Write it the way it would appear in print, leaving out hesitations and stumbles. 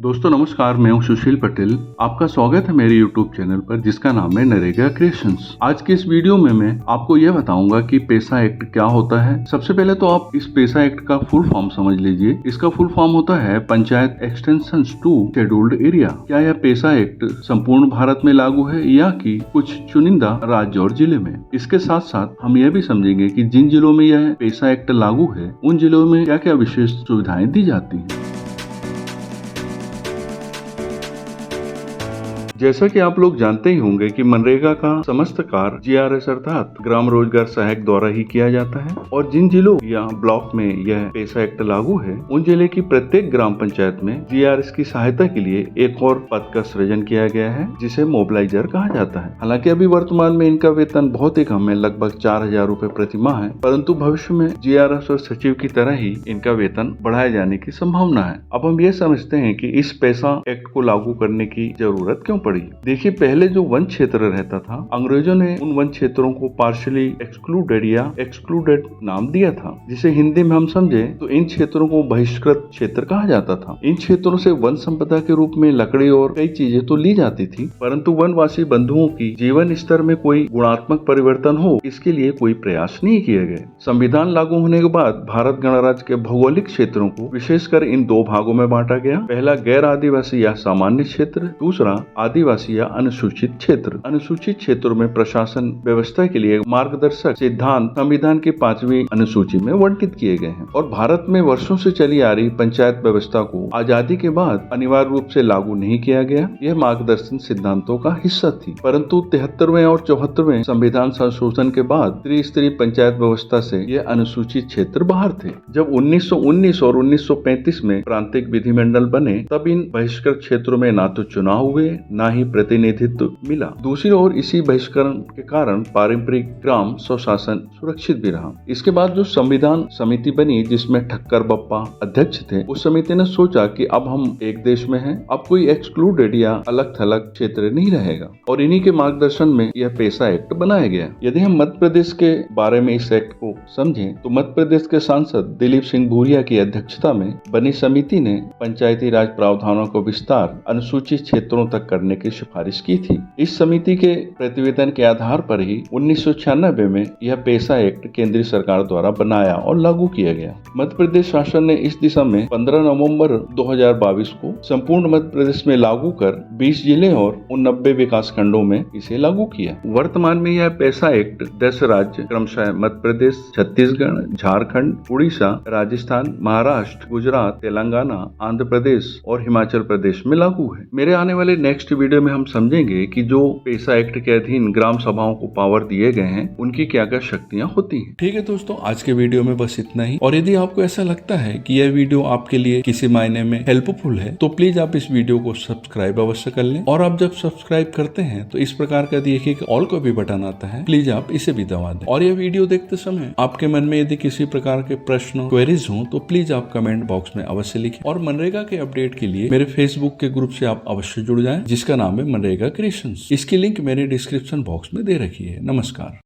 दोस्तों नमस्कार, मैं हूं सुशील पटेल। आपका स्वागत है मेरे YouTube चैनल पर जिसका नाम है नरेगा क्रिएशंस। आज के इस वीडियो में मैं आपको यह बताऊंगा कि पैसा एक्ट क्या होता है। सबसे पहले तो आप इस पैसा एक्ट का फुल फॉर्म समझ लीजिए। इसका फुल फॉर्म होता है panchayat extension to scheduled area. क्या यह पैसा एक्ट संपूर्ण भारत में लागू है या कि कुछ चुनिंदा राज्य और जिले में? इसके साथ साथ हम यह भी समझेंगे कि जिन जिलों में यह पैसा एक्ट लागू है उन जिलों में क्या क्या विशेष सुविधाएं दी जाती हैं। जैसा कि आप लोग जानते ही होंगे कि मनरेगा का समस्त कार्य GRS अर्थात ग्राम रोजगार सहायक द्वारा ही किया जाता है और जिन जिलों या ब्लॉक में यह पैसा एक्ट लागू है उन जिले की प्रत्येक ग्राम पंचायत में GRS की सहायता के लिए एक और पद का सृजन किया गया है जिसे मोबिलाइजर कहा जाता है। हालांकि अभी वर्तमान में इनका वेतन बहुत ही कम है, लगभग 4,000 रूपए प्रति माह है, परंतु भविष्य में GRS और सचिव की तरह ही इनका वेतन बढ़ाए जाने की संभावना है। अब हम ये समझते हैं कि इस पैसा एक्ट को लागू करने की जरूरत क्यों पड़ी। देखिए, पहले जो वन क्षेत्र रहता था, अंग्रेजों ने उन वन क्षेत्रों को पार्शियली एक्सक्लूडेड या एक्सक्लूडेड नाम दिया था, जिसे हिंदी में हम समझे तो इन क्षेत्रों को बहिष्कृत क्षेत्र कहा जाता था। इन क्षेत्रों से वन संपदा के रूप में लकड़ी और कई चीजें तो ली जाती थी, परंतु वनवासी बंधुओं की जीवन स्तर में कोई गुणात्मक परिवर्तन हो इसके लिए कोई प्रयास नहीं किए गए। संविधान लागू होने के बाद भारत गणराज्य के भौगोलिक क्षेत्रों को विशेषकर इन दो भागों में बांटा गया। पहला गैर आदिवासी या सामान्य क्षेत्र, दूसरा आदिवासी या अनुसूचित क्षेत्र। अनुसूचित क्षेत्रों में प्रशासन व्यवस्था के लिए मार्गदर्शक सिद्धांत संविधान की 5वीं अनुसूची में वर्णित किए गए हैं और भारत में वर्षों से चली आ रही पंचायत व्यवस्था को आजादी के बाद अनिवार्य रूप से लागू नहीं किया गया। यह मार्गदर्शन सिद्धांतों का हिस्सा थी, परंतु 73वें और 74वें संविधान संशोधन के बाद त्रिस्तरीय पंचायत व्यवस्था से यह अनुसूचित क्षेत्र बाहर थे। जब 1919 और 1935 में प्रांतिक विधिमंडल बने तब इन बहिष्कृत क्षेत्रों में ना तो चुनाव हुए ना ही प्रतिनिधित्व मिला। दूसरी ओर इसी बहिष्करण के कारण पारंपरिक ग्राम स्वशासन सुरक्षित भी रहा। इसके बाद जो संविधान समिति बनी जिसमें ठक्कर बप्पा अध्यक्ष थे, उस समिति ने सोचा कि अब हम एक देश में हैं, अब कोई एक्सक्लूडेड या अलग थलग क्षेत्र नहीं रहेगा और इन्हीं के मार्गदर्शन में यह पैसा एक्ट बनाया गया। यदि हम मध्य प्रदेश के बारे में इस एक्ट को समझें तो मध्य प्रदेश के सांसद दिलीप सिंह भूरिया की अध्यक्षता में बनी समिति ने पंचायती राज प्रावधानों को विस्तार अनुसूचित क्षेत्रों तक करने की सिफारिश की थी। इस समिति के प्रतिवेदन के आधार पर ही 1996 में यह पैसा एक्ट केंद्रीय सरकार द्वारा बनाया और लागू किया गया। मध्य प्रदेश शासन ने इस दिशा में 15 नवंबर 2022 को संपूर्ण मध्य प्रदेश में लागू कर 20 जिले और 89 विकास खंडों में इसे लागू किया। वर्तमान में यह पैसा एक्ट 10 राज्य क्रमशः मध्य प्रदेश, छत्तीसगढ़, झारखंड, उड़ीसा, राजस्थान, महाराष्ट्र, गुजरात, तेलंगाना, आंध्र प्रदेश और हिमाचल प्रदेश में लागू है। मेरे आने वाले नेक्स्ट वीडियो में हम समझेंगे कि जो पैसा एक्ट के अधीन ग्राम सभाओं को पावर दिए गए हैं उनकी क्या क्या शक्तियां होती हैं। ठीक है दोस्तों, आज के वीडियो में बस इतना ही। और यदि आपको ऐसा लगता है कि यह वीडियो आपके लिए किसी मायने में हेल्पफुल है तो प्लीज आप इस वीडियो को सब्सक्राइब अवश्य कर लें। और आप जब सब्सक्राइब करते हैं तो इस प्रकार का देखिए कि ऑल का भी बटन आता है, प्लीज आप इसे भी दबा दें। और यह वीडियो देखते समय आपके मन में यदि किसी प्रकार के प्रश्न क्वेरीज हो तो प्लीज आप कमेंट बॉक्स में अवश्य लिखें। और मनरेगा के अपडेट के लिए मेरे फेसबुक के ग्रुप से आप अवश्य जुड़ जाएं जिसका नाम है मनरेगा क्रिएशंस। इसकी लिंक मेरे डिस्क्रिप्शन बॉक्स में दे रखी है। नमस्कार।